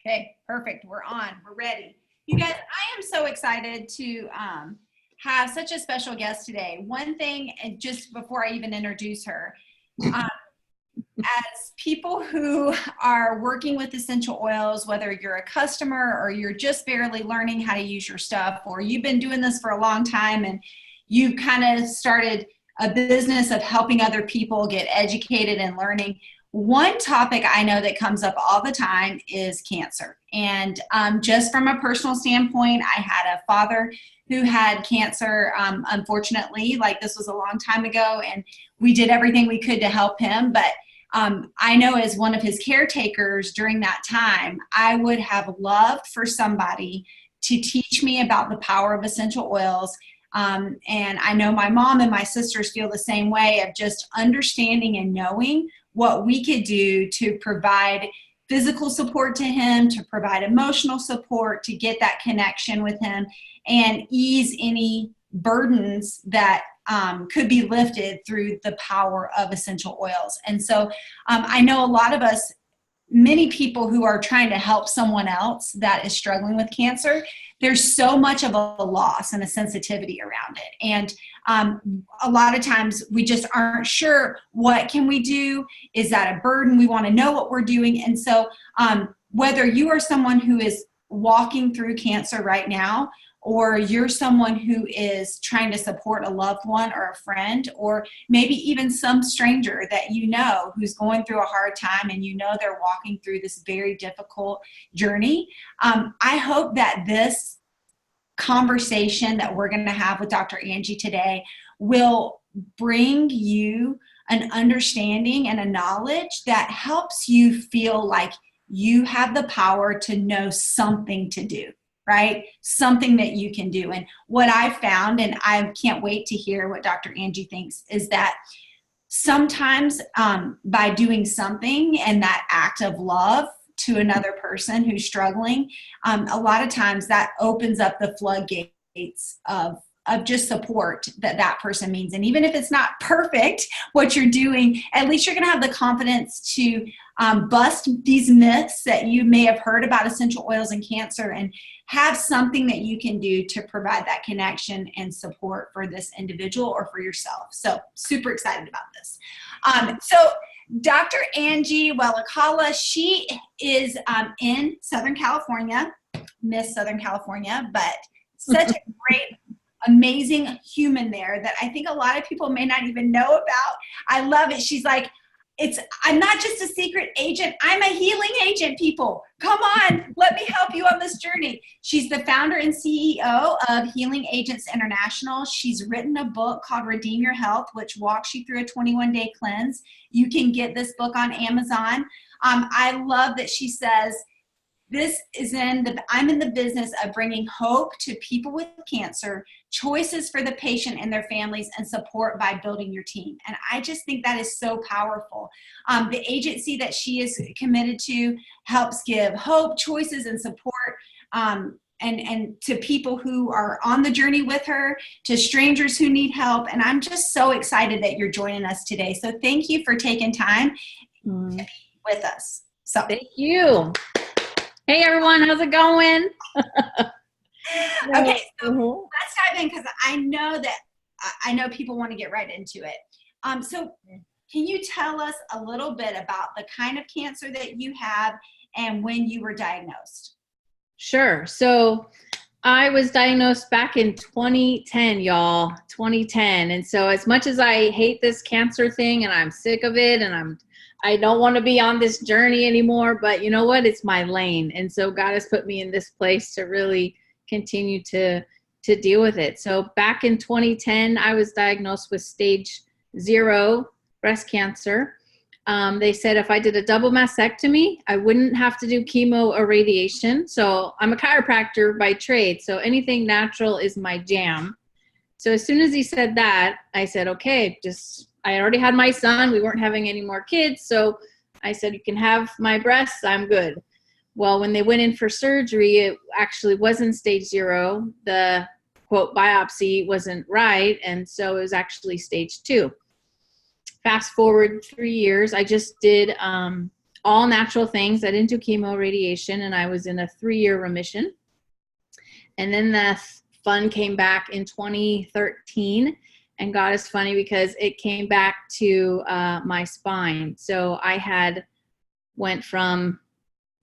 Okay, perfect. We're on. We're ready. You guys, I am so excited to have such a special guest today. One thing, and just before I even introduce her, as people who are working with essential oils, whether you're a customer or you're just barely learning how to use your stuff, or you've been doing this for a long time and you kind of started a business of helping other people get educated and learning, one topic I know that comes up all the time is cancer. And just from a personal standpoint, I had a father who had cancer, unfortunately, like this was a long time ago, and we did everything we could to help him. But I know as one of his caretakers during that time, I would have loved for somebody to teach me about the power of essential oils. And I know my mom and my sisters feel the same way, of just understanding and knowing what we could do to provide physical support to him, to provide emotional support, to get that connection with him and ease any burdens that could be lifted through the power of essential oils. And so I know a lot of us, many people who are trying to help someone else that is struggling with cancer, there's so much of a loss and a sensitivity around it. And a lot of times we just aren't sure, what can we do? Is that a burden? We want to know what we're doing. And so whether you are someone who is walking through cancer right now, or you're someone who is trying to support a loved one or a friend, or maybe even some stranger that you know who's going through a hard time and you know they're walking through this very difficult journey, I hope that this conversation that we're going to have with Dr. Angie today will bring you an understanding and a knowledge that helps you feel like you have the power to know something to do. Right? Something that you can do. And what I found, and I can't wait to hear what Dr. Angie thinks, is that sometimes by doing something and that act of love to another person who's struggling, a lot of times that opens up the floodgates of just support that person means. And even if it's not perfect, what you're doing, at least you're going to have the confidence to bust these myths that you may have heard about essential oils and cancer, and have something that you can do to provide that connection and support for this individual or for yourself. So super excited about this. So Dr. Angie Welikala, she is in Southern California, Miss Southern California, but such a great, amazing human there that I think a lot of people may not even know about. I love it. She's like, I'm not just a secret agent. I'm a healing agent, people. Come on, let me help you on this journey. She's the founder and CEO of Healing Agents International. She's written a book called Redeem Your Health, which walks you through a 21-day cleanse. You can get this book on Amazon. I love that she says, I'm in the business of bringing hope to people with cancer, choices for the patient and their families, and support by building your team. And I just think that is so powerful. The agency that she is committed to helps give hope, choices, and support and to people who are on the journey with her, to strangers who need help. And I'm just so excited that you're joining us today. So thank you for taking time to be with us. So thank you. Hey everyone, how's it going? Okay, so let's dive in, because I know people want to get right into it. So can you tell us a little bit about the kind of cancer that you have and when you were diagnosed? Sure. So I was diagnosed back in 2010, y'all, 2010. And so as much as I hate this cancer thing and I'm sick of it and I don't want to be on this journey anymore, but you know what? It's my lane. And so God has put me in this place to really continue to deal with it. So back in 2010, I was diagnosed with stage 0 breast cancer. They said if I did a double mastectomy, I wouldn't have to do chemo or radiation. So I'm a chiropractor by trade, so anything natural is my jam. So as soon as he said that, I said, okay, I already had my son. We weren't having any more kids. So I said, you can have my breasts. I'm good. Well, when they went in for surgery, it actually wasn't stage 0. The quote biopsy wasn't right. And so it was actually stage 2. Fast forward 3 years, I just did all natural things. I didn't do chemo, radiation, and I was in a 3-year remission. And then the fun came back in 2013. And God is funny because it came back to my spine. So I had went from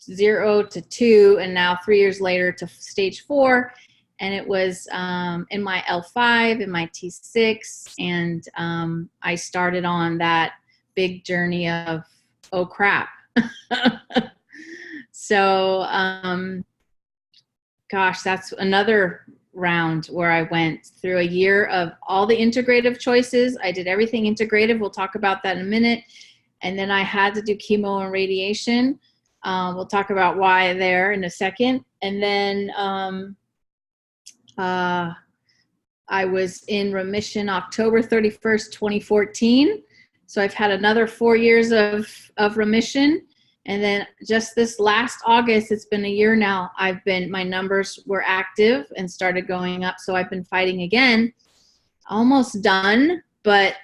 0 to 2, and now 3 years later to stage 4. And it was in my L5, in my T6. And I started on that big journey of, oh crap. So, gosh, that's another round where I went through a year of all the integrative choices. I did everything integrative. We'll talk about that in a minute. And then I had to do chemo and radiation. We'll talk about why there in a second. And then I was in remission October 31st, 2014. So I've had another 4 years of remission. And then just this last August, it's been a year now, my numbers were active and started going up. So I've been fighting again, almost done, but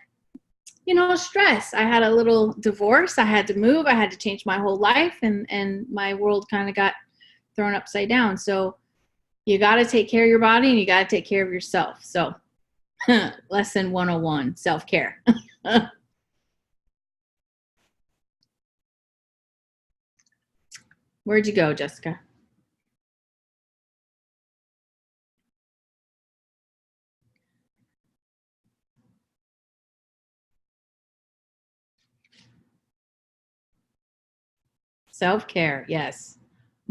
stress. I had a little divorce. I had to move. I had to change my whole life, and my world kind of got thrown upside down. So you got to take care of your body and you got to take care of yourself. So lesson 101, self-care. Where'd you go, Jessica? Self-care, yes.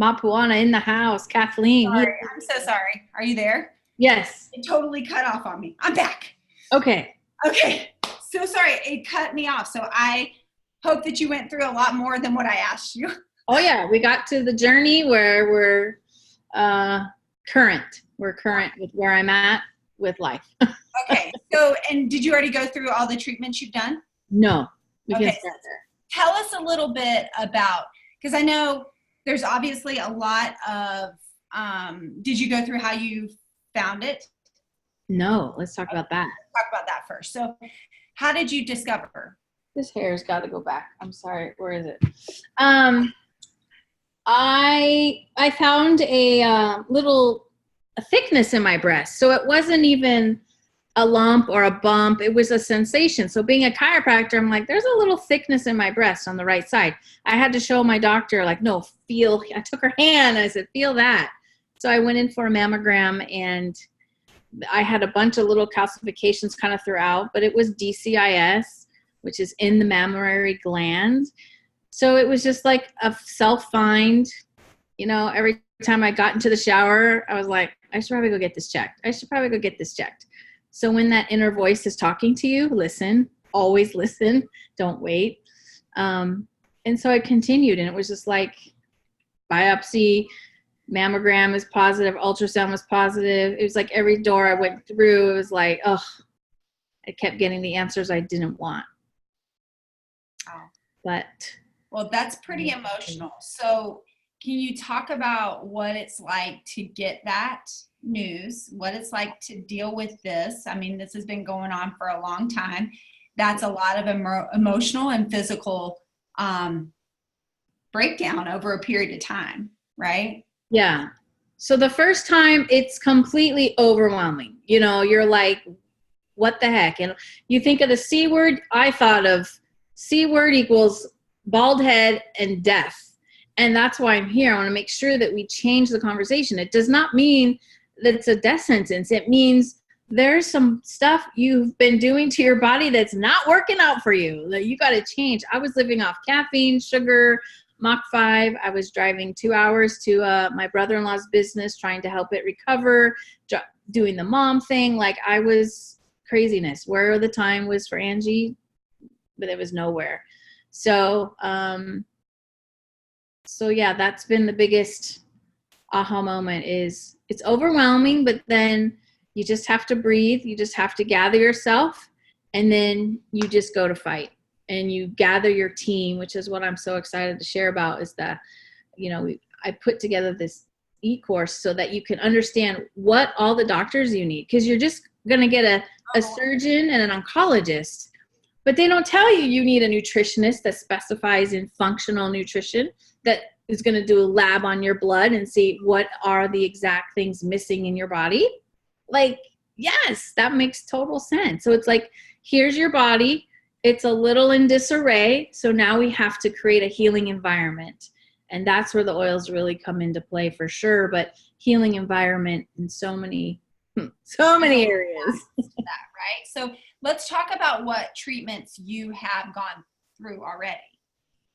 Mapuana in the house. Kathleen. Sorry, I'm so sorry. Are you there? Yes. It totally cut off on me. I'm back. Okay. So sorry. It cut me off. So I hope that you went through a lot more than what I asked you. Oh yeah, we got to the journey where we're current. We're current with where I'm at with life. Okay. So, and did you already go through all the treatments you've done? No. We okay. can start there. Tell us a little bit about, because I know there's obviously a lot of, did you go through how you found it? No, let's talk about that. Let's talk about that first. So how did you discover? This hair's got to go back. I'm sorry. Where is it? I found a thickness in my breast. So it wasn't even a lump or a bump. It was a sensation. So being a chiropractor, I'm like, there's a little thickness in my breast on the right side. I had to show my doctor, like, no, feel. I took her hand and I said, feel that. So I went in for a mammogram, and I had a bunch of little calcifications kind of throughout, but it was DCIS, which is in the mammary gland. So it was just like a self-find, every time I got into the shower, I was like, I should probably go get this checked. So when that inner voice is talking to you, listen, always listen, don't wait. And so I continued, and it was just like biopsy, mammogram is positive, ultrasound was positive. It was like every door I went through, it was like, I kept getting the answers I didn't want. Oh. But well, that's pretty emotional. So can you talk about what it's like to get that news, what it's like to deal with this? I mean, this has been going on for a long time. That's a lot of emotional and physical breakdown over a period of time, right? Yeah. So the first time, it's completely overwhelming. You're like, what the heck? And you think of the C word. I thought of C word equals bald head and death. And that's why I'm here. I want to make sure that we change the conversation. It does not mean that it's a death sentence. It means there's some stuff you've been doing to your body that's not working out for you, that you got to change. I was living off caffeine, sugar, Mach 5. I was driving 2 hours to my brother-in-law's business, trying to help it recover, doing the mom thing. Like, I was craziness. Where the time was for Angie, but it was nowhere. So yeah, that's been the biggest aha moment. Is it's overwhelming, but then you just have to breathe. You just have to gather yourself, and then you just go to fight, and you gather your team, which is what I'm so excited to share about, is that, I put together this e-course so that you can understand what all the doctors you need, because you're just going to get a surgeon and an oncologist, But they don't tell you you need a nutritionist that specifies in functional nutrition, that is going to do a lab on your blood and see what are the exact things missing in your body. Like, yes, that makes total sense. So it's like, here's your body. It's a little in disarray. So now we have to create a healing environment. And that's where the oils really come into play for sure. But healing environment in so many areas. That, right? So let's talk about what treatments you have gone through already.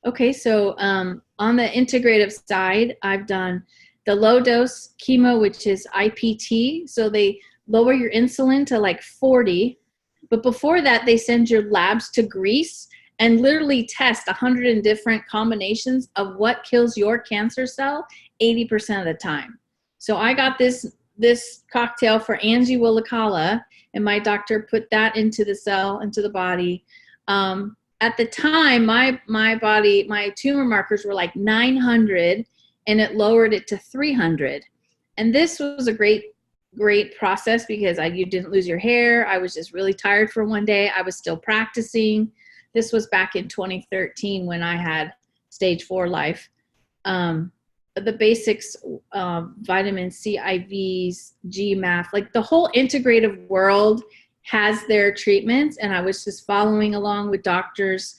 Okay, so on the integrative side, I've done the low dose chemo, which is IPT. So they lower your insulin to like 40. But before that, they send your labs to Greece and literally test 100 different combinations of what kills your cancer cell 80% of the time. So I got this cocktail for Angie Welikala, and my doctor put that into the cell, into the body. At the time, my body, my tumor markers were like 900, and it lowered it to 300. And this was a great process because you didn't lose your hair. I was just really tired for one day. I was still practicing. This was back in 2013 when I had stage 4 life. The basics, vitamin C IVs, GMAF, like the whole integrative world has their treatments. And I was just following along with doctors,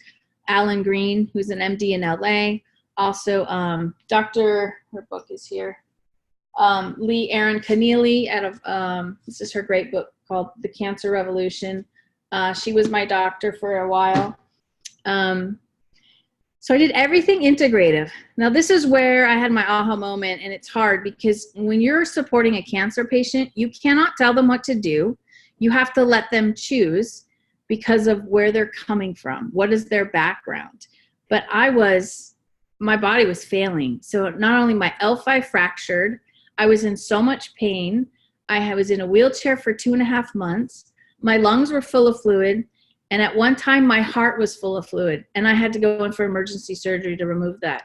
Alan Green, who's an MD in LA. Also, her book is here. Lee Aaron Keneally out of, this is her great book called The Cancer Revolution. She was my doctor for a while. So I did everything integrative. Now this is where I had my aha moment, and it's hard because when you're supporting a cancer patient, you cannot tell them what to do. You have to let them choose because of where they're coming from. What is their background? But my body was failing. So not only my L5 fractured, I was in so much pain. I was in a wheelchair for 2.5 months. My lungs were full of fluid. And at one time, my heart was full of fluid. And I had to go in for emergency surgery to remove that.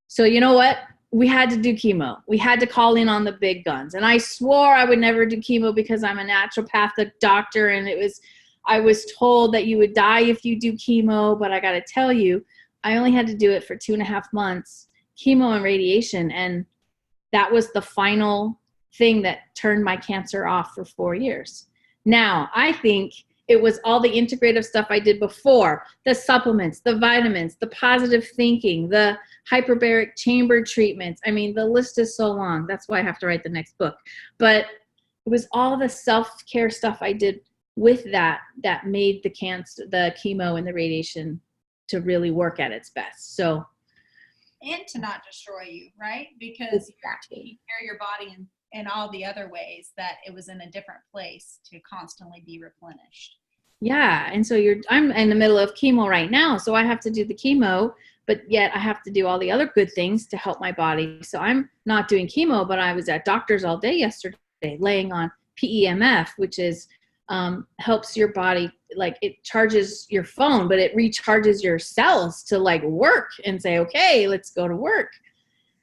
So you know what? We had to do chemo. We had to call in on the big guns. And I swore I would never do chemo because I'm a naturopathic doctor. And I was told that you would die if you do chemo. But I got to tell you, I only had to do it for 2.5 months, chemo and radiation. And that was the final thing that turned my cancer off for 4 years. Now, I think it was all the integrative stuff I did before, the supplements, the vitamins, the positive thinking, the hyperbaric chamber treatments. I mean, the list is so long. That's why I have to write the next book. But it was all the self-care stuff I did with that made the chemo and the radiation to really work at its best. So, and to not destroy you, right? Because exactly. you're taking care of your body in all the other ways that it was in a different place to constantly be replenished. Yeah. And so I'm in the middle of chemo right now. So I have to do the chemo, but yet I have to do all the other good things to help my body. So I'm not doing chemo, but I was at doctor's all day yesterday laying on PEMF, which is helps your body, like it charges your phone, but it recharges your cells to like work and say, okay, let's go to work.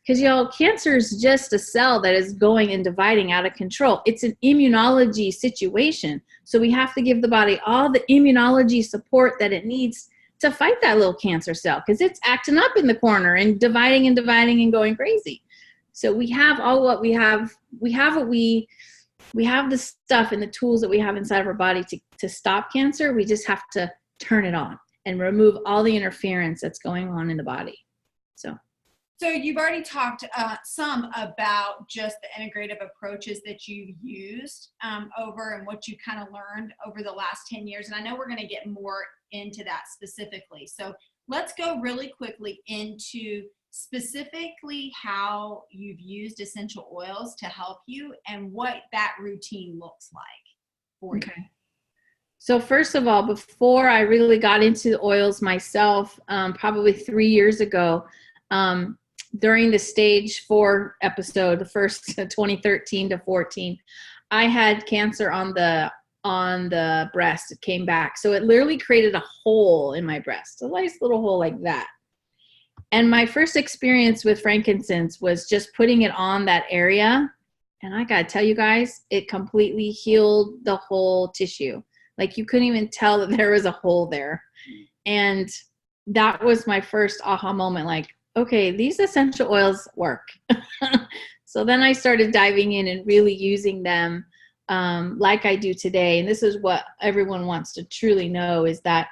Because, cancer is just a cell that is going and dividing out of control. It's an immunology situation. So we have to give the body all the immunology support that it needs to fight that little cancer cell, because it's acting up in the corner and dividing and going crazy. So we have all what we have. We have the stuff and the tools that we have inside of our body to stop cancer. We just have to turn it on and remove all the interference that's going on in the body. So you've already talked some about just the integrative approaches that you've used over and what you kind of learned over the last 10 years. And I know we're going to get more into that specifically. So let's go really quickly into specifically how you've used essential oils to help you and what that routine looks like for you. So first of all, before I really got into the oils myself, probably 3 years ago, during the stage 4 episode, the first 2013 to 14, I had cancer on the breast. It came back. So it literally created a hole in my breast, a nice little hole like that. And my first experience with frankincense was just putting it on that area. And I got to tell you guys, it completely healed the whole tissue. Like you couldn't even tell that there was a hole there. And that was my first aha moment. Like, okay, these essential oils work. So then I started diving in and really using them like I do today. And this is what everyone wants to truly know is that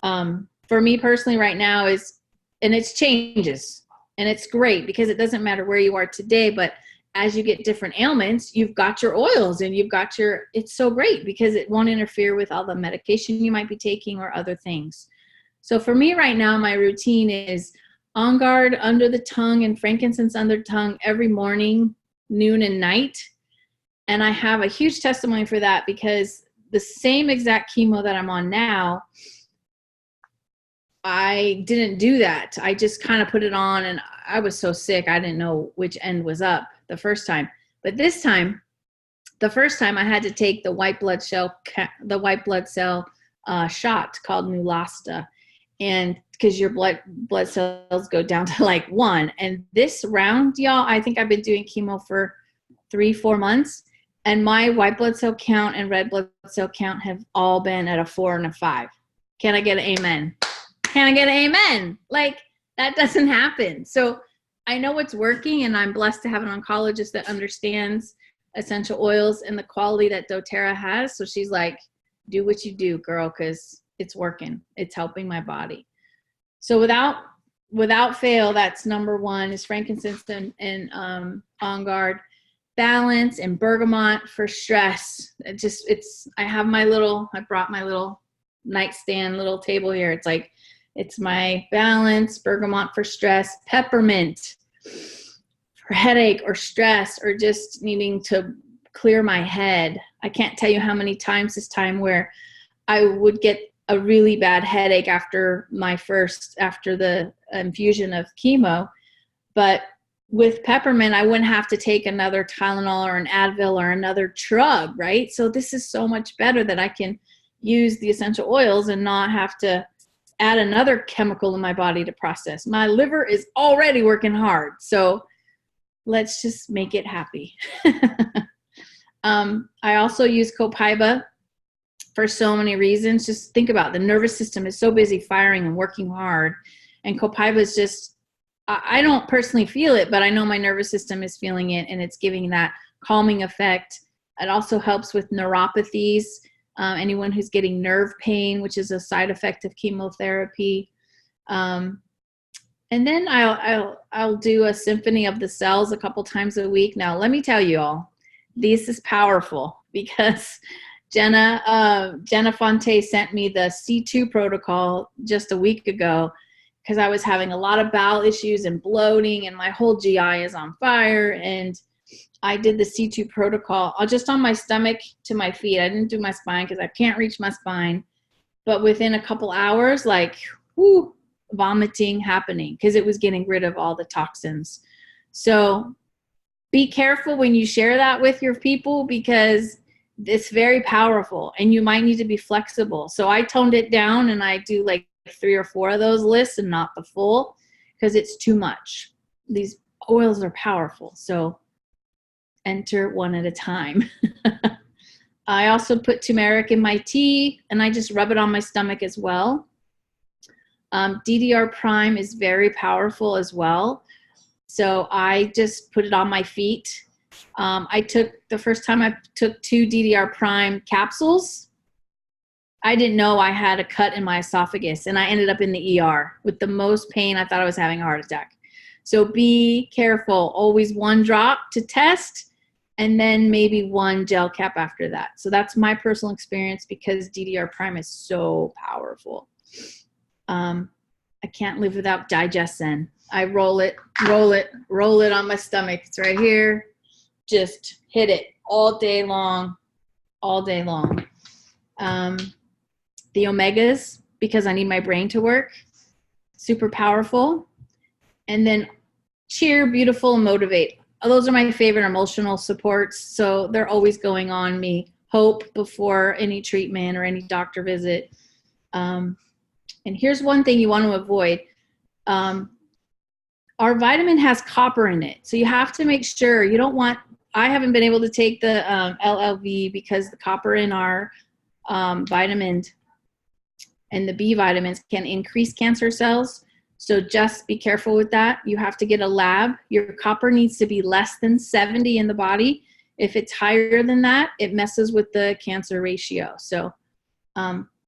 for me personally right now and it's changes. And it's great because it doesn't matter where you are today, but as you get different ailments, you've got your oils and it's so great because it won't interfere with all the medication you might be taking or other things. So for me right now, my routine is On Guard under the tongue and frankincense under the tongue every morning, noon and night. And I have a huge testimony for that because the same exact chemo that I'm on now, I didn't do that. I just kind of put it on and I was so sick. I didn't know which end was up the first time. But this time, the first time I had to take the white blood cell shot called Neulasta. And because your blood cells go down to like 1. And this round, y'all, I think I've been doing chemo for 3-4 months. And my white blood cell count and red blood cell count have all been at a 4 and a 5. Can I get an amen? Can I get an amen? Like, that doesn't happen. So I know it's working, and I'm blessed to have an oncologist that understands essential oils and the quality that doTERRA has. So she's like, do what you do, girl, because it's working. It's helping my body. So without fail, that's number one is frankincense and On Guard. Balance and bergamot for stress. I brought my little nightstand, little table here. It's my balance, bergamot for stress, peppermint for headache or stress or just needing to clear my head. I can't tell you how many times this time where I would get a really bad headache after the infusion of chemo, but with peppermint, I wouldn't have to take another Tylenol or an Advil or another drug, right? So this is so much better that I can use the essential oils and not have to add another chemical in my body to process. My liver is already working hard, so let's just make it happy. I also use copaiba for so many reasons. Just think about it. The nervous system is so busy firing and working hard, and copaiba is just, I don't personally feel it, but I know my nervous system is feeling it, and it's giving that calming effect. It also helps with neuropathies, anyone who's getting nerve pain, which is a side effect of chemotherapy. And then I'll do a symphony of the cells a couple times a week. Now, let me tell you all, this is powerful because Jenna Fonte sent me the C2 protocol just a week ago, because I was having a lot of bowel issues and bloating and my whole GI is on fire. And I did the C2 protocol just on my stomach to my feet. I didn't do my spine because I can't reach my spine. But within a couple hours, vomiting happening because it was getting rid of all the toxins. So be careful when you share that with your people because it's very powerful and you might need to be flexible. So I toned it down and I do 3 or 4 of those lists and not the full because it's too much. These oils are powerful. So enter one at a time. I also put turmeric in my tea and I just rub it on my stomach as well. DDR Prime is very powerful as well. So I just put it on my feet. The first time I took 2 DDR Prime capsules, I didn't know I had a cut in my esophagus and I ended up in the ER with the most pain. I thought I was having a heart attack. So be careful. Always 1 drop to test and then maybe 1 gel cap after that. So that's my personal experience because DDR Prime is so powerful. I can't live without Digesten. I roll it on my stomach. It's right here. Just hit it all day long. The omegas, because I need my brain to work, super powerful. And then cheer, beautiful, and motivate. Those are my favorite emotional supports. So they're always going on me. Hope before any treatment or any doctor visit. And here's one thing you want to avoid. Our vitamin has copper in it. So you have to make sure I haven't been able to take the LLV because the copper in our vitamins and the B vitamins can increase cancer cells. So just be careful with that. You have to get a lab. Your copper needs to be less than 70 in the body. If it's higher than that, it messes with the cancer ratio. So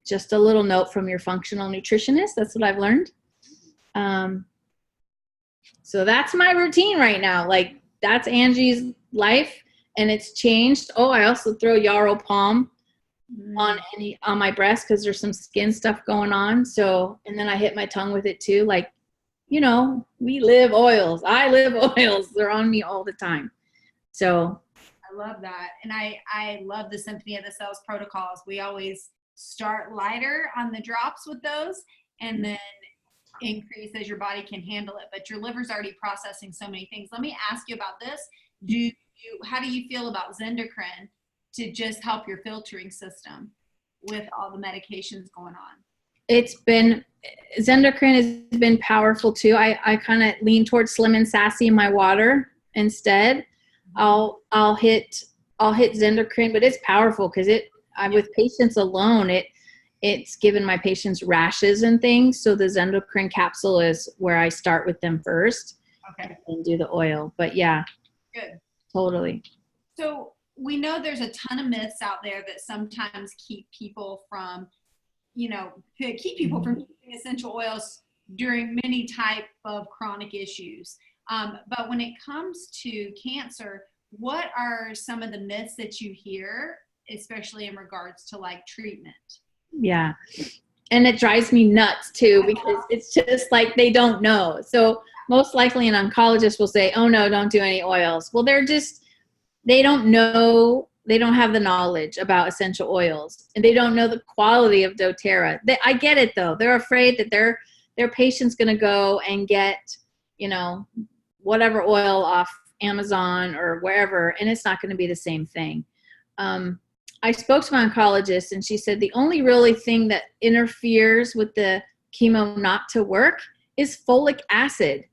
just a little note from your functional nutritionist. That's what I've learned. So that's my routine right now. Like, that's Angie's life, and it's changed. Oh, I also throw yarrow palm on my breast because there's some skin stuff going on. So, and then I hit my tongue with it too. Like, we live oils. I live oils. They're on me all the time. So I love that. And I love the Symphony of the Cells protocols. We always start lighter on the drops with those and then increase as your body can handle it. But your liver's already processing so many things. Let me ask you about this. How do you feel about Zendocrine to just help your filtering system with all the medications going on? Zendocrine has been powerful too. I kind of lean towards Slim and Sassy in my water instead. I'll hit Zendocrine, but it's powerful because with patients alone, it's given my patients rashes and things. So the Zendocrine capsule is where I start with them first. Okay. And do the oil. But yeah. Good. Totally. So we know there's a ton of myths out there that sometimes keep people from using essential oils during many type of chronic issues. But when it comes to cancer, what are some of the myths that you hear, especially in regards to like treatment? Yeah. And it drives me nuts too, because it's just like they don't know. So most likely an oncologist will say, oh no, don't do any oils. Well, they don't know. They don't have the knowledge about essential oils, and they don't know the quality of doTERRA. I get it though. They're afraid that their patient's going to go and get, whatever oil off Amazon or wherever, and it's not going to be the same thing. I spoke to my oncologist, and she said the only really thing that interferes with the chemo not to work is folic acid.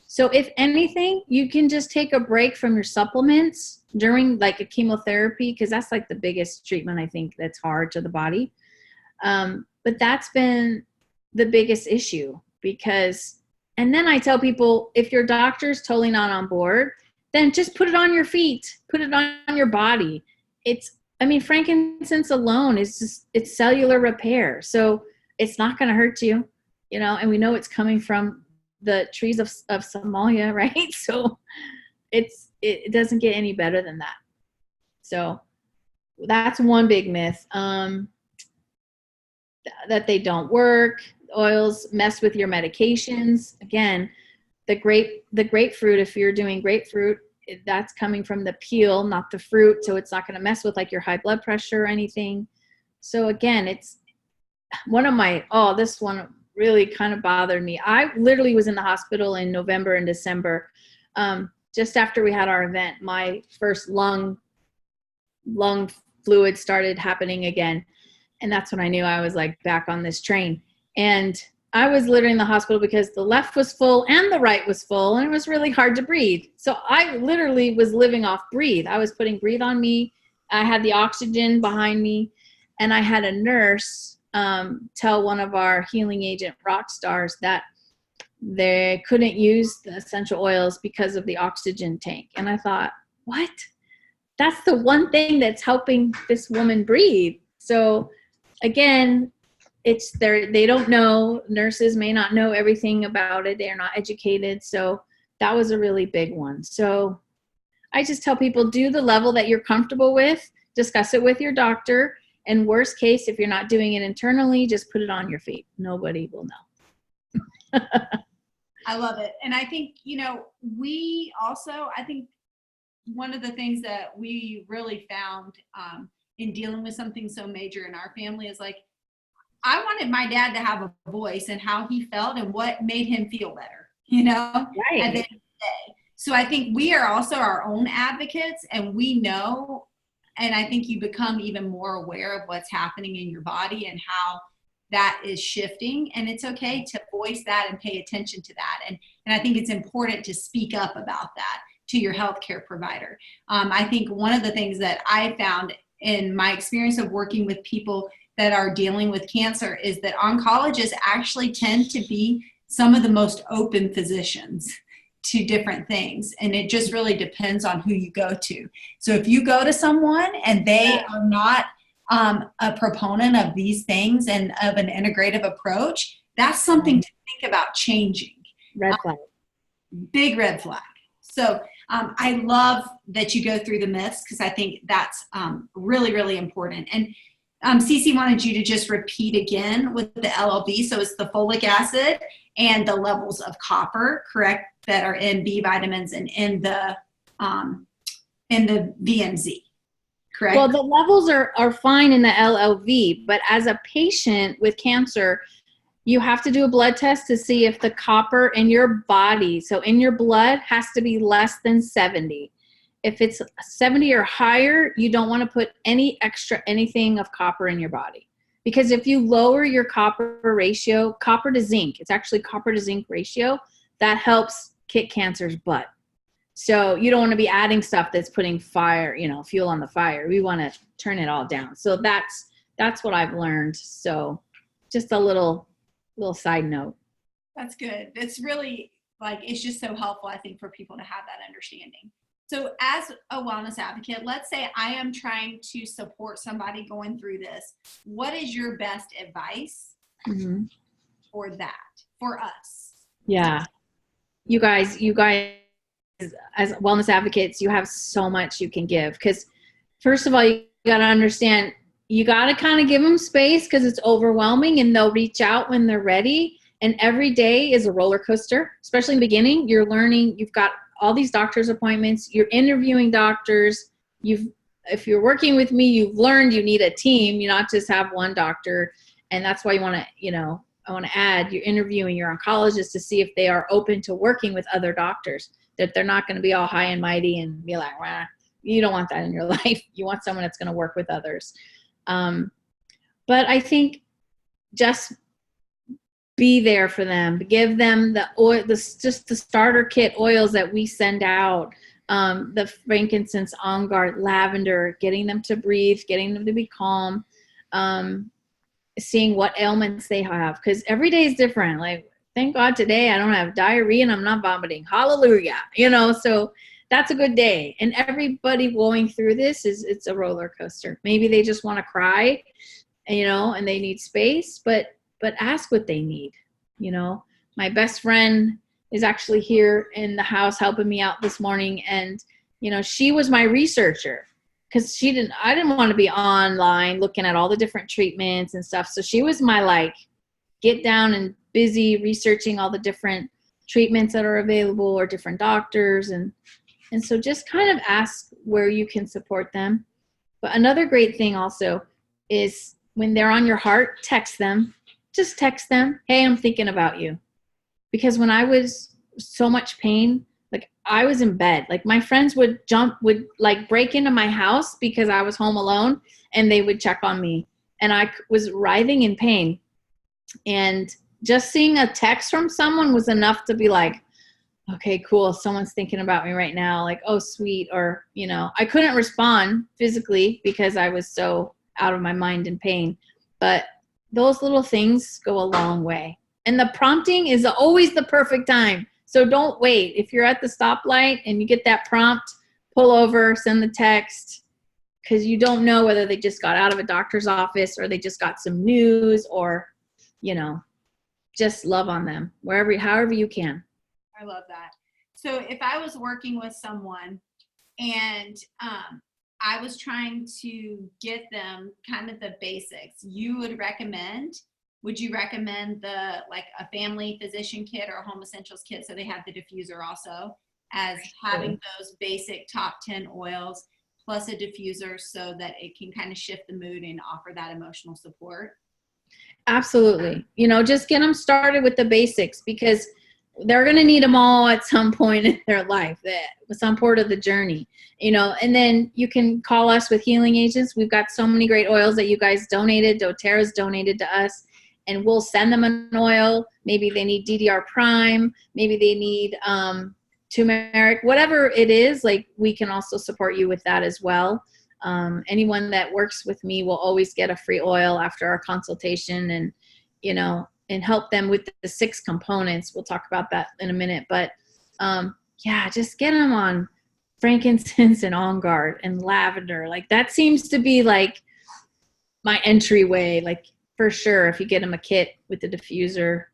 So if anything, you can just take a break from your supplements during like a chemotherapy, because that's like the biggest treatment I think that's hard to the body. But that's been the biggest issue and then I tell people, if your doctor's totally not on board, then just put it on your feet, put it on your body. Frankincense alone it's cellular repair. So it's not going to hurt you, and we know it's coming from the trees of Somalia, right? So it doesn't get any better than that. So that's one big myth, that they don't work. Oils mess with your medications. Again, the grapefruit, if you're doing grapefruit, that's coming from the peel, not the fruit. So it's not going to mess with like your high blood pressure or anything. So again, it's this one really kind of bothered me. I literally was in the hospital in November and December. Just after we had our event, my first lung fluid started happening again. And that's when I knew I was like back on this train. And I was literally in the hospital because the left was full and the right was full, and it was really hard to breathe. So I literally was living off Breathe. I was putting Breathe on me. I had the oxygen behind me, and I had a nurse tell one of our healing agent rock stars that they couldn't use the essential oils because of the oxygen tank. And I thought, what? That's the one thing that's helping this woman breathe. So again, they don't know. Nurses may not know everything about it. They're not educated. So that was a really big one. So I just tell people, do the level that you're comfortable with, discuss it with your doctor. And worst case, if you're not doing it internally, just put it on your feet. Nobody will know. I love it. And I think, I think one of the things that we really found in dealing with something so major in our family is like, I wanted my dad to have a voice and how he felt and what made him feel better, Right. at the end of the day. So I think we are also our own advocates, and we know, and I think you become even more aware of what's happening in your body and how that is shifting. And it's okay to voice that and pay attention to that. And I think it's important to speak up about that to your healthcare provider. I think one of the things that I found in my experience of working with people that are dealing with cancer is that oncologists actually tend to be some of the most open physicians to different things. And it just really depends on who you go to. So if you go to someone and they are not a proponent of these things and of an integrative approach, that's something to think about changing. Red flag. Big red flag. So I love that you go through the myths because I think that's really, really important. And Cece wanted you to just repeat again with the LLV. So it's the folic acid and the levels of copper, correct, that are in B vitamins and in the VMZ, correct? Well, the levels are fine in the LLV, but as a patient with cancer, you have to do a blood test to see if the copper in your body, so in your blood, has to be less than 70. If it's 70 or higher, you don't want to put any extra anything of copper in your body. Because if you lower your copper ratio, copper to zinc, it's actually copper to zinc ratio, that helps kick cancer's butt. So you don't want to be adding stuff that's putting fire, fuel on the fire. We want to turn it all down. So that's what I've learned. So just a little side note. That's good. It's really it's just so helpful, I think, for people to have that understanding. So as a wellness advocate, let's say I am trying to support somebody going through this. What is your best advice for that, for us? Yeah. You guys, as wellness advocates, you have so much you can give. Because first of all, you got to understand, you got to kind of give them space because it's overwhelming and they'll reach out when they're ready. And every day is a roller coaster, especially in the beginning. You're learning, you've got all these doctor's appointments, you're interviewing doctors. If you're working with me, you've learned you need a team, you not just have one doctor. And that's why you want to, I want to add, you're interviewing your oncologist to see if they are open to working with other doctors, that they're not going to be all high and mighty and be like, wah. You don't want that in your life. You want someone that's going to work with others. But I think just be there for them. Give them the oil, just the starter kit oils that we send out, the frankincense, on guard, lavender, getting them to breathe, getting them to be calm, seeing what ailments they have. Because every day is different. Like, thank God today I don't have diarrhea and I'm not vomiting. Hallelujah. So that's a good day. And everybody going through this it's a roller coaster. Maybe they just want to cry, and they need space, but ask what they need. My best friend is actually here in the house helping me out this morning. And, she was my researcher because I didn't want to be online looking at all the different treatments and stuff. So she was my get down and busy researching all the different treatments that are available or different doctors. And so just kind of ask where you can support them. But another great thing also is when they're on your heart, text them. Just text them, hey, I'm thinking about you. Because when I was so much pain, I was in bed. My friends would break into my house because I was home alone and they would check on me. And I was writhing in pain. And just seeing a text from someone was enough to be like, okay, cool. Someone's thinking about me right now. Oh, sweet. Or, I couldn't respond physically because I was so out of my mind in pain. But those little things go a long way. And the prompting is always the perfect time. So don't wait. If you're at the stoplight and you get that prompt, pull over, send the text, because you don't know whether they just got out of a doctor's office or they just got some news or, just love on them however you can. I love that. So if I was working with someone and I was trying to get them kind of the basics, would you recommend a family physician kit or a home essentials kit so they have the diffuser also, as having those basic top 10 oils plus a diffuser so that it can kind of shift the mood and offer that emotional support? Absolutely. Just get them started with the basics because they're going to need them all at some point in their life, some part of the journey, and then you can call us with healing agents. We've got so many great oils that you guys donated. doTERRA's donated to us, and we'll send them an oil. Maybe they need DDR Prime. Maybe they need turmeric, whatever it is, we can also support you with that as well. Anyone that works with me will always get a free oil after our consultation, and, you know, and help them with the 6 components. We'll talk about that in a minute, but yeah, just get them on frankincense and on guard and lavender. Like that seems to be like my entryway, like for sure. If you get them a kit with the diffuser,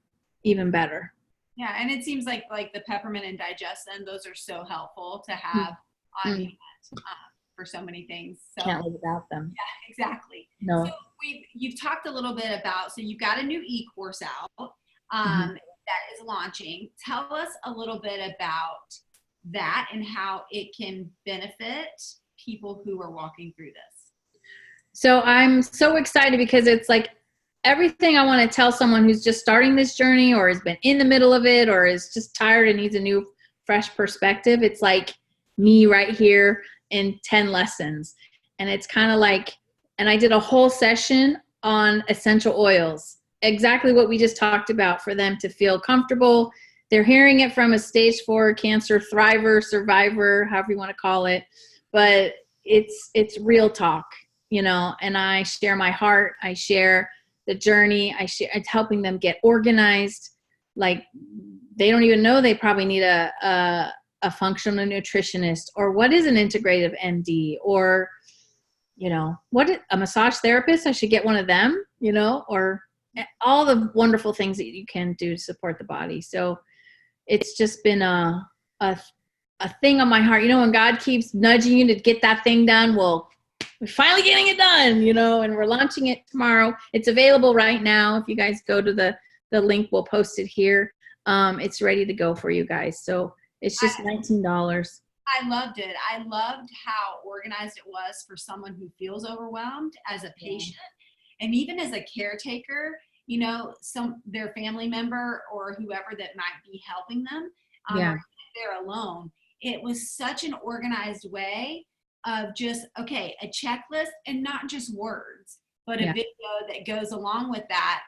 even better. Yeah, and it seems like the peppermint and digestin, those are so helpful to have on hand for so many things. So can't live without them. Yeah, exactly. No. So you've talked a little bit about, so you've got a new e-course out that is launching. Tell us a little bit about that and how it can benefit people who are walking through this. So I'm so excited because it's like everything I want to tell someone who's just starting this journey or has been in the middle of it or is just tired and needs a new fresh perspective. It's like me right here in 10 lessons. And it's kind of like, and I did a whole session on essential oils, exactly what we just talked about, for them to feel comfortable. They're hearing it from a stage 4 cancer thriver, survivor, however you want to call it. But it's real talk, you know, and I share my heart. I share the journey. It's helping them get organized. Like they don't even know they probably need a functional nutritionist, or what is an integrative MD, or, you know, a massage therapist. I should get one of them, you know, or all the wonderful things that you can do to support the body. So it's just been a thing on my heart. You know, when God keeps nudging you to get that thing done, well, we're finally getting it done, you know, and we're launching it tomorrow. It's available right now. If you guys go to the link, we'll post it here. It's ready to go for you guys. So it's just $19. I loved it. I loved how organized it was for someone who feels overwhelmed as a patient and even as a caretaker, you know, their family member or whoever that might be helping them, or if they're alone. It was such an organized way of just, okay, a checklist, and not just words, but a video that goes along with that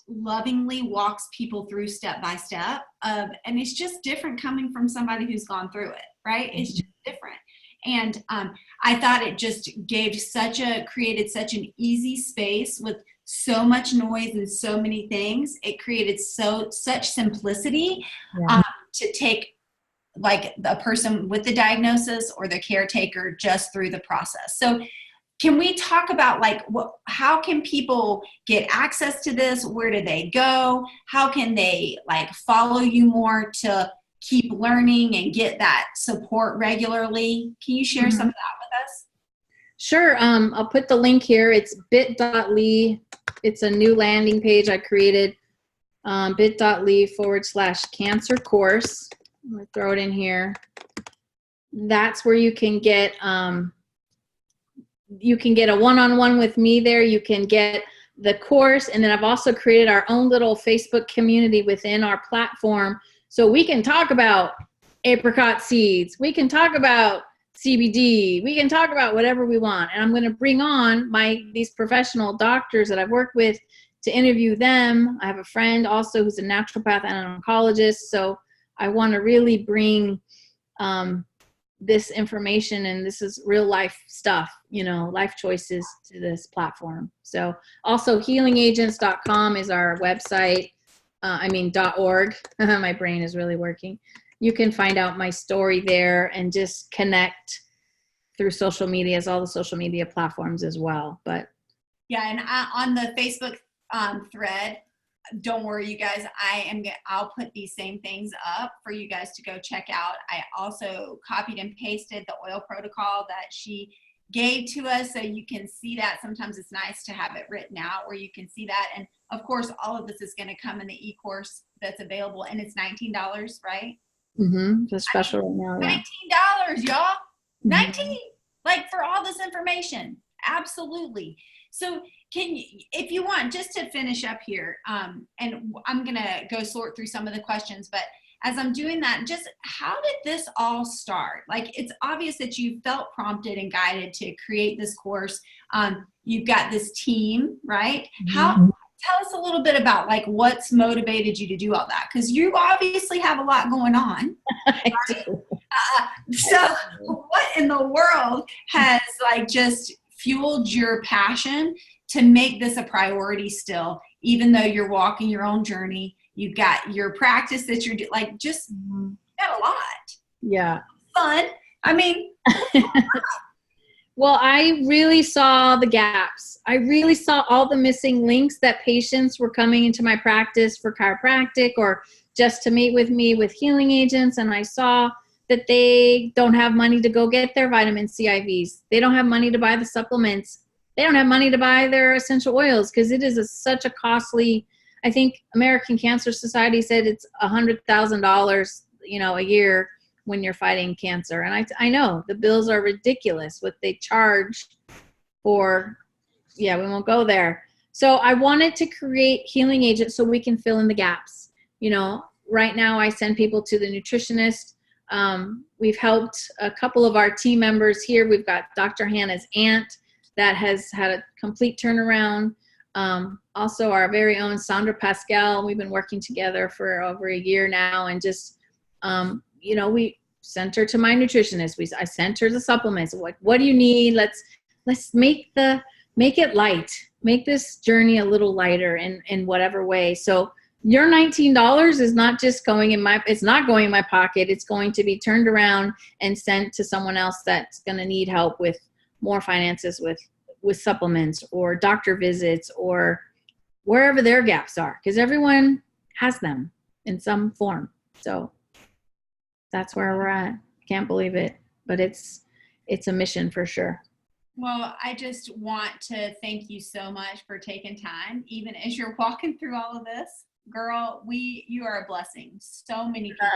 lovingly walks people through step by step and it's just different coming from somebody who's gone through it, right? It's just different. And I thought it just created such an easy space with so much noise and so many things. It created such simplicity to take like a person with the diagnosis or the caretaker just through the process. So can we talk about like how can people get access to this? Where do they go? How can they like follow you more to keep learning and get that support regularly? Can you share some of that with us? Sure. I'll put the link here. It's bit.ly. It's a new landing page I created. bit.ly/cancer course. I'm going to throw it in here. That's where you can get a one-on-one with me there. You can get the course. And then I've also created our own little Facebook community within our platform. So we can talk about apricot seeds. We can talk about CBD. We can talk about whatever we want. And I'm going to bring on these professional doctors that I've worked with to interview them. I have a friend also who's a naturopath and an oncologist. So I want to really bring this information, and this is real life stuff, you know, life choices to this platform. So also healingagents.com is our website. .org. My brain is really working. You can find out my story there and just connect through social media, all the social media platforms as well. But yeah, and on the Facebook thread, don't worry, you guys, I'll put these same things up for you guys to go check out. I also copied and pasted the oil protocol that she gave to us, so you can see that. Sometimes it's nice to have it written out where you can see that. And of course, all of this is going to come in the e-course that's available, and it's $19, right? It's special right now. $19, y'all. 19, like for all this information. Absolutely. So can you, if you want, just to finish up here, and I'm going to go sort through some of the questions, but as I'm doing that, just how did this all start? Like, it's obvious that you felt prompted and guided to create this course. You've got this team, right? Tell us a little bit about like what's motivated you to do all that, because you obviously have a lot going on. I do. So what in the world has like just fueled your passion to make this a priority still, even though you're walking your own journey? You've got your practice that you're like, just got a lot. Yeah. Fun. I mean, well, I really saw the gaps. I really saw all the missing links that patients were coming into my practice for chiropractic or just to meet with me with healing agents. And I saw that they don't have money to go get their vitamin C IVs. They don't have money to buy the supplements. They don't have money to buy their essential oils because it is such a costly, I think American Cancer Society said it's $100,000, a year when you're fighting cancer. And I know the bills are ridiculous, what they charge for, we won't go there. So I wanted to create healing agents so we can fill in the gaps. Right now I send people to the nutritionist. We've helped a couple of our team members here. We've got Dr. Hannah's aunt that has had a complete turnaround. Also our very own Sandra Pascal. We've been working together for over a year now, and just, we sent her to my nutritionist. I sent her the supplements. What do you need? Let's make it light. Make this journey a little lighter in whatever way. So your $19 is not just it's not going in my pocket. It's going to be turned around and sent to someone else that's going to need help with more finances with supplements or doctor visits or wherever their gaps are, because everyone has them in some form. So that's where we're at. Can't believe it, but it's a mission for sure. Well, I just want to thank you so much for taking time, even as you're walking through all of this. Girl, you are a blessing. So many people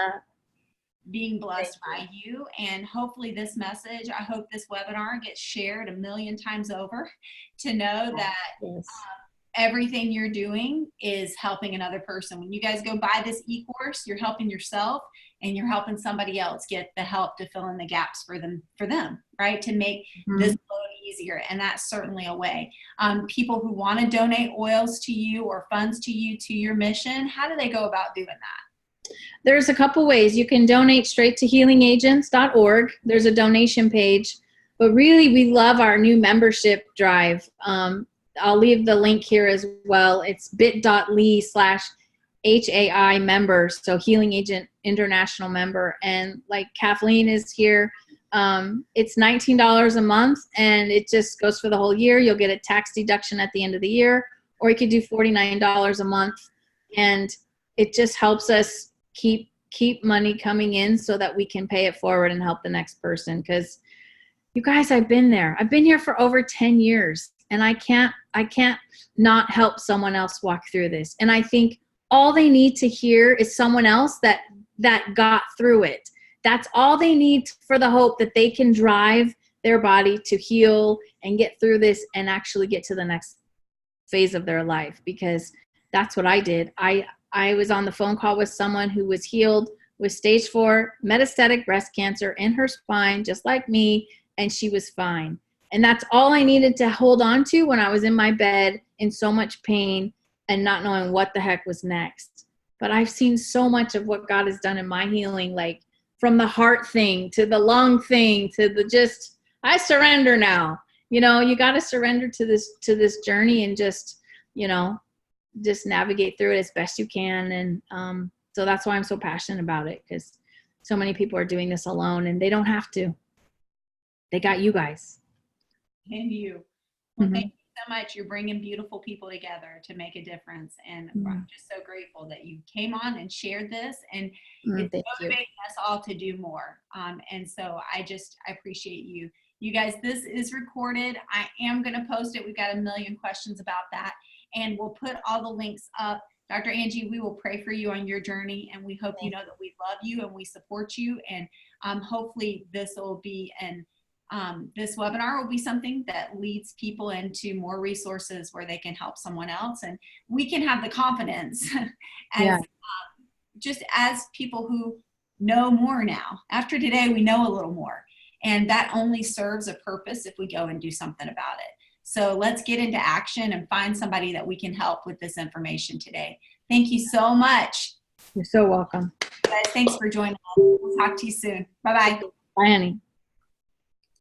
being blessed by you. And hopefully this message, I hope this webinar gets shared 1,000,000 times over to know that everything you're doing is helping another person. When you guys go buy this e-course, you're helping yourself and you're helping somebody else get the help to fill in the gaps for them, right? To make this load easier. And that's certainly a way. People who want to donate oils to you or funds to you, to your mission, how do they go about doing that? There's a couple ways. You can donate straight to healingagents.org. There's a donation page, but really we love our new membership drive. I'll leave the link here as well. It's bit.ly/HAI member. So Healing Agent International member. And like Kathleen is here. It's $19 a month and it just goes for the whole year. You'll get a tax deduction at the end of the year, or you could do $49 a month. And it just helps us keep money coming in so that we can pay it forward and help the next person. Because you guys, I've been there. I've been here for over 10 years and I can't not help someone else walk through this. And I think all they need to hear is someone else that got through it. That's all they need for the hope that they can drive their body to heal and get through this and actually get to the next phase of their life. Because that's what I did. I was on the phone call with someone who was healed with stage 4 metastatic breast cancer in her spine, just like me, and she was fine. And that's all I needed to hold on to when I was in my bed in so much pain and not knowing what the heck was next. But I've seen so much of what God has done in my healing, like from the heart thing to the lung thing to the just, I surrender now. You got to surrender to this journey and just navigate through it as best you can. And so that's why I'm so passionate about it, because so many people are doing this alone and they don't have to. They got you guys. And you. Well, thank you so much. You're bringing beautiful people together to make a difference. And I'm just so grateful that you came on and shared this. And it's motivating us all to do more. And so I appreciate you. You guys, this is recorded. I am going to post it. We've got 1,000,000 questions about that. And we'll put all the links up. Dr. Angie, we will pray for you on your journey. And we hope you know that we love you and we support you. And hopefully this will be this webinar will be something that leads people into more resources where they can help someone else. And we can have the confidence just as people who know more now. After today, we know a little more. And that only serves a purpose if we go and do something about it. So let's get into action and find somebody that we can help with this information today. Thank you so much. You're so welcome. Guys, thanks for joining us. We'll talk to you soon. Bye-bye. Bye, honey.